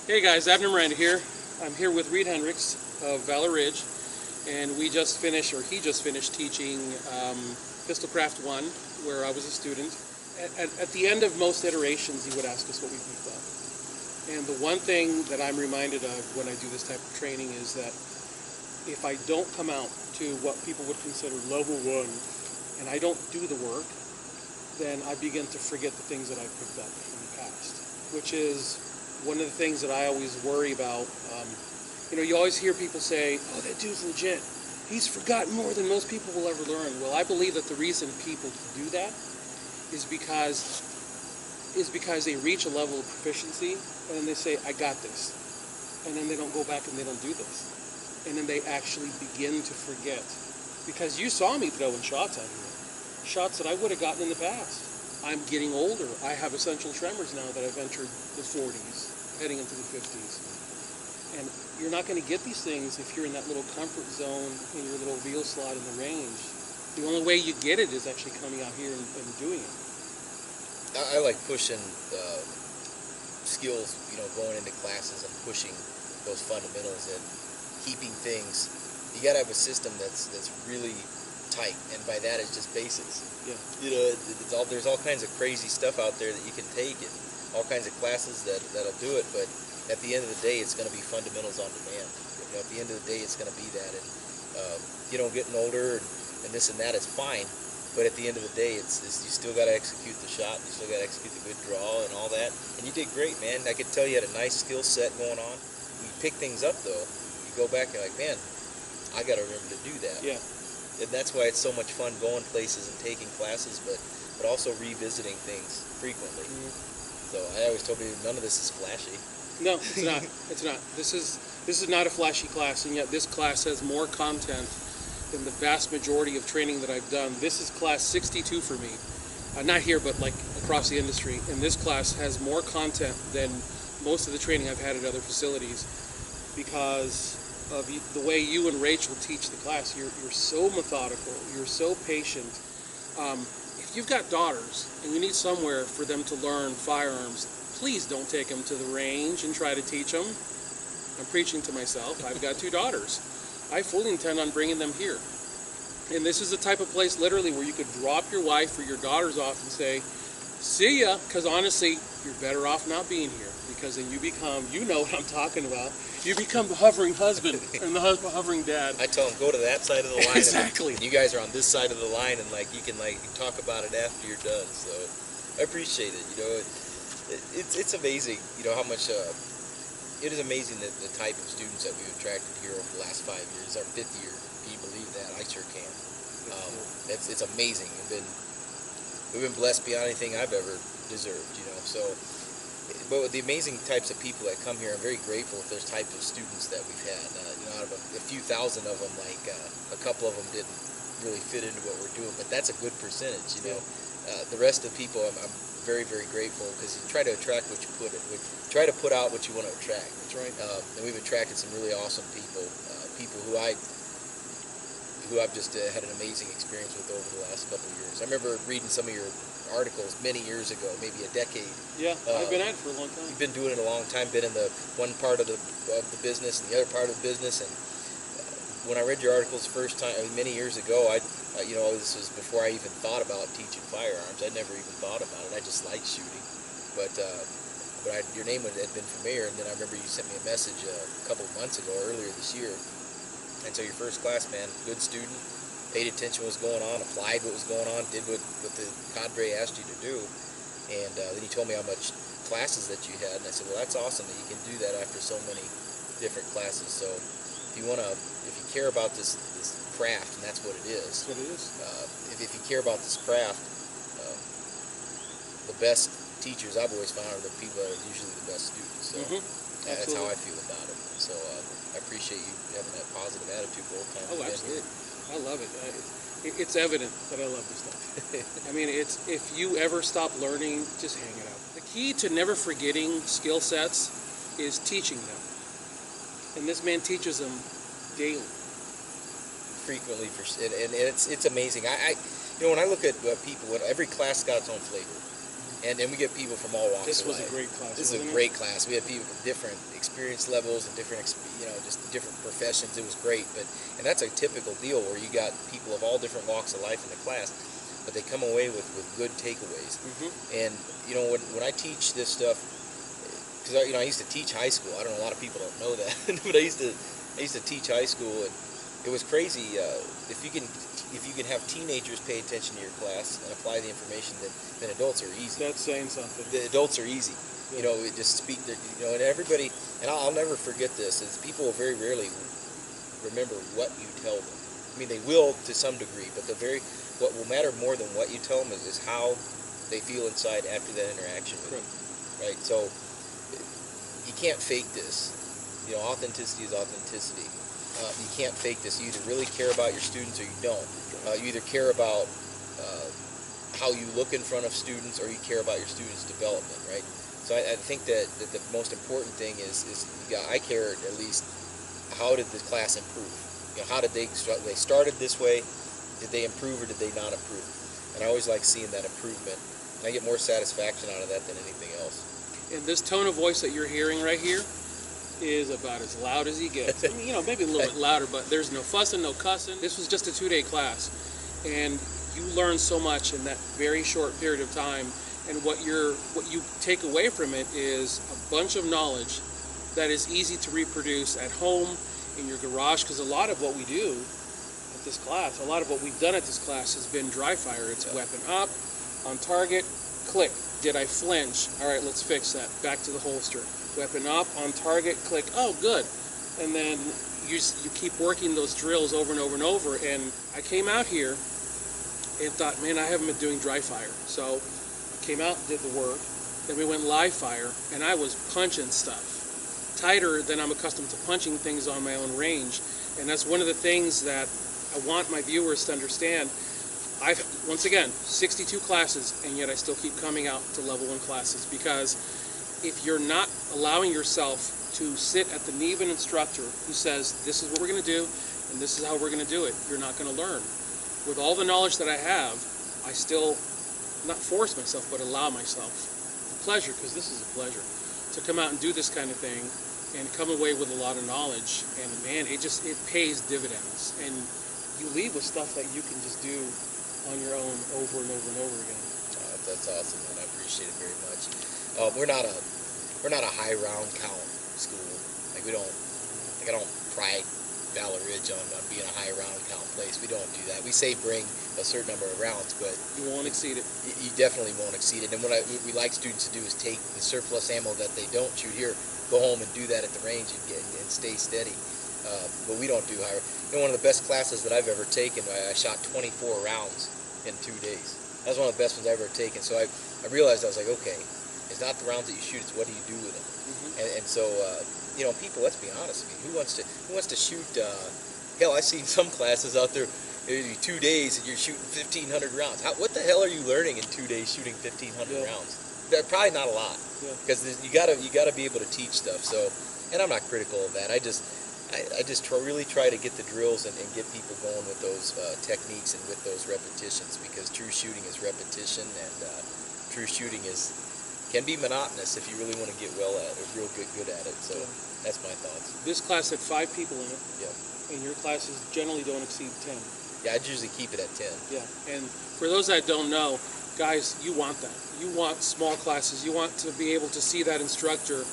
Hey guys, Abner Miranda here. I'm here with Reid Henrichs of Valor Ridge, and he just finished teaching Pistolcraft 1, where I was a student. At the end of most iterations, he would ask us what we thought. And the one thing that I'm reminded of when I do this type of training is that if I don't come out to what people would consider level 1, and I don't do the work, then I begin to forget the things that I picked up in the past, which is one of the things that I always worry about. You always hear people say, oh, that dude's legit. He's forgotten more than most people will ever learn. Well, I believe that the reason people do that is because they reach a level of proficiency, and then they say, I got this. And then they don't go back and they don't do this. And then they actually begin to forget. Because you saw me throwing shots out here. Shots that I would have gotten in the past. I'm getting older. I have essential tremors now that I've entered the 40s, heading into the 50s. And you're not going to get these things if you're in that little comfort zone in your little wheel slot in the range. The only way you get it is actually coming out here and doing it. I like pushing skills, going into classes and pushing those fundamentals and keeping things. You got to have a system that's really tight, and by that it's just basics. Yeah. There's all kinds of crazy stuff out there that you can take, and all kinds of classes that'll do it. But at the end of the day, it's going to be fundamentals on demand. At the end of the day, it's going to be that. And getting older and this and that is fine. But at the end of the day, it's you still got to execute the shot. You still got to execute the good draw and all that. And you did great, man. I could tell you had a nice skill set going on. You pick things up though. You go back and like, man, I got to remember to do that. Yeah. And that's why it's so much fun going places and taking classes, but also revisiting things frequently. Mm-hmm. So I always told people none of this is flashy. No, it's not. It's not. This is not a flashy class, and yet this class has more content than the vast majority of training that I've done. This is class 62 for me. Not here, but like across the industry. And this class has more content than most of the training I've had at other facilities because of the way you and Rachel teach the class. You're so methodical. You're so patient. If you've got daughters and you need somewhere for them to learn firearms, please don't take them to the range and try to teach them. I'm preaching to myself. I've got 2 daughters. I fully intend on bringing them here. And this is the type of place literally where you could drop your wife or your daughters off and say, see ya, because honestly, you're better off not being here, because then you become, what I'm talking about, you become the hovering husband and the hovering dad. I tell them, go to that side of the line. Exactly. And you guys are on this side of the line, and you can talk about it after you're done. So I appreciate it. It's amazing, how much. It is amazing that the type of students that we've attracted here over the last 5 years. Our 5th year. Can you believe that? I sure can. It's amazing. We've been blessed beyond anything I've ever deserved. So. But with the amazing types of people that come here, I'm very grateful for those types of students that we've had. Out of a few thousand of them, a couple of them didn't really fit into what we're doing, but that's a good percentage. The rest of the people, I'm very, very grateful, because you try to attract what you try to put out what you want to attract. That's right. And we've attracted some really awesome people, people who I've just had an amazing experience with over the last couple of years. I remember reading some of your articles many years ago, maybe a decade. Yeah, I've been at it for a long time. You've been doing it a long time, been in the one part of the business and the other part of the business. And when I read your articles the first time, many years ago, this was before I even thought about teaching firearms. I never even thought about it. I just liked shooting. But your name had been familiar, and then I remember you sent me a message a couple of months ago, earlier this year. And so your first class, man, good student, paid attention to what was going on, applied what was going on, did what the cadre asked you to do. And then you told me how much classes that you had, and I said, well, that's awesome that you can do that after so many different classes. So if you care about this craft, and that's what it is. That's what it is. If you care about this craft, the best teachers I've always found are the people that are usually the best students. So that's how I feel about it. So I appreciate you having that positive attitude both times. Oh, absolutely. I love it. It's evident that I love this stuff. If you ever stop learning, just hang it up. The key to never forgetting skill sets is teaching them. And this man teaches them daily. Frequently, and it's amazing. When I look at people, every class got its own flavor. And we get people from all walks This of was life. a great class. This is a great class. We had people from different experience levels and different, just different professions. It was great. And that's a typical deal where you got people of all different walks of life in the class, but they come away with good takeaways. And when I teach this stuff, because I used to teach high school. I don't know, a lot of people don't know that, but I used to teach high school, and it was crazy. If you can have teenagers pay attention to your class and apply the information, then adults are easy. That's saying something. The adults are easy. Yeah. Just speak their, and everybody, and I'll never forget this, is people will very rarely remember what you tell them. I mean, they will to some degree, but what will matter more than what you tell them is how they feel inside after that interaction with you. Right? So you can't fake this. Authenticity is authenticity. You can't fake this. You either really care about your students or you don't. You either care about how you look in front of students or you care about your students' development, right? So I think that the most important thing is I care at least, how did the class improve? How did they started this way? Did they improve or did they not improve? And I always like seeing that improvement. And I get more satisfaction out of that than anything else. And this tone of voice that you're hearing right here is about as loud as he gets. I mean, maybe a little bit louder, but there's no fussing, no cussing. This was just a 2-day class, and you learn so much in that very short period of time. And what you take away from it is a bunch of knowledge that is easy to reproduce at home, in your garage, because a lot of what we do at this class, a lot of what we've done at this class has been dry fire. It's weapon up, on target, click. Did I flinch? All right, let's fix that. Back to the holster. Weapon up, on target, click. Oh, good. And then you keep working those drills over and over and over. And I came out here and thought, man, I haven't been doing dry fire. So I came out, did the work. Then we went live fire, and I was punching stuff tighter than I'm accustomed to punching things on my own range. And that's one of the things that I want my viewers to understand. I've, once again, 62 classes, and yet I still keep coming out to level 1 classes, because if you're not allowing yourself to sit at the knee of an instructor who says, this is what we're going to do, and this is how we're going to do it, you're not going to learn. With all the knowledge that I have, I still not force myself, but allow myself the pleasure, because this is a pleasure, to come out and do this kind of thing and come away with a lot of knowledge. And man, it pays dividends, and you leave with stuff that you can just do on your own over and over and over again. That's awesome, man. I appreciate it very much. We're not a high round count school. Like, I don't pride Valor Ridge on being a high round count place. We don't do that. We say bring a certain number of rounds, but you won't exceed it. You definitely won't exceed it. And what we like students to do is take the surplus ammo that they don't shoot here, go home and do that at the range and stay steady. But we don't do high. One of the best classes that I've ever taken, I shot 24 rounds in 2 days. That was one of the best ones I've ever taken. So I realized, I was like, okay, it's not the rounds that you shoot, it's what do you do with them. And so people, let's be honest. I mean, who wants to shoot? Hell, I've seen some classes out there. 2 days and you're shooting 1,500 rounds. What the hell are you learning in 2 days shooting 1,500 rounds? Probably not a lot, because you gotta be able to teach stuff. So, and I'm not critical of that. I just really try to get the drills and get people going with those techniques and with those repetitions, because true shooting is repetition, and true shooting can be monotonous if you really want to get well at it, real good at it. So that's my thoughts. This class had 5 people in it. Yeah. And your classes generally don't exceed 10. Yeah, I'd usually keep it at 10. Yeah, and for those that don't know, guys, you want that. You want small classes. You want to be able to see that instructor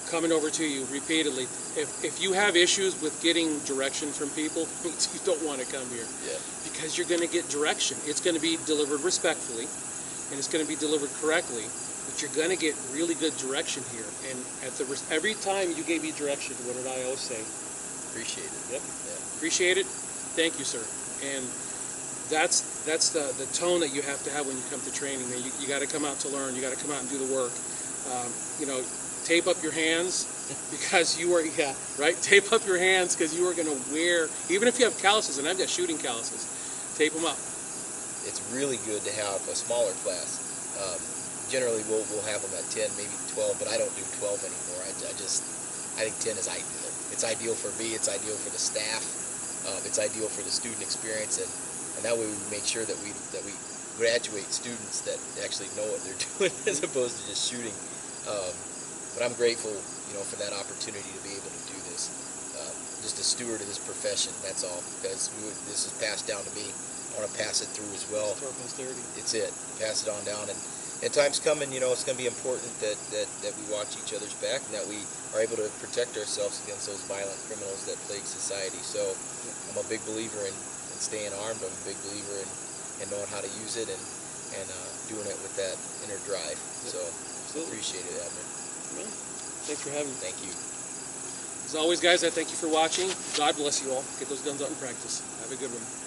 coming over to you repeatedly. If you have issues with getting direction from people, you don't want to come here. Yeah. Because you're going to get direction. It's going to be delivered respectfully, and it's going to be delivered correctly, but you're going to get really good direction here. And every time you gave me direction, what did I always say? Appreciate it. Yep. Yeah. Appreciate it. Thank you, sir. And that's the tone that you have to have when you come to training. Man, you got to come out to learn. You got to come out and do the work. Tape up your hands, because you are, tape up your hands, because you are going to wear, even if you have calluses, and I've got shooting calluses, tape them up. It's really good to have a smaller class. Generally, we'll have them at 10, maybe 12, but I don't do 12 anymore. I think 10 is ideal. It's ideal for me. It's ideal for the staff. It's ideal for the student experience, and that way we make sure that we graduate students that actually know what they're doing as opposed to just shooting. But I'm grateful, for that opportunity to be able to do this. Just a steward of this profession, that's all, because this is passed down to me. I want to pass it through as well. For posterity. It's it. Pass it on down. And time's coming, it's going to be important that we watch each other's back and that we are able to protect ourselves against those violent criminals that plague society. So I'm a big believer in staying armed. I'm a big believer in knowing how to use it and doing it with that inner drive. So appreciate it, Admiral. Well, thanks for having me. Thank you. As always, guys, I thank you for watching. God bless you all. Get those guns out and practice. Have a good one.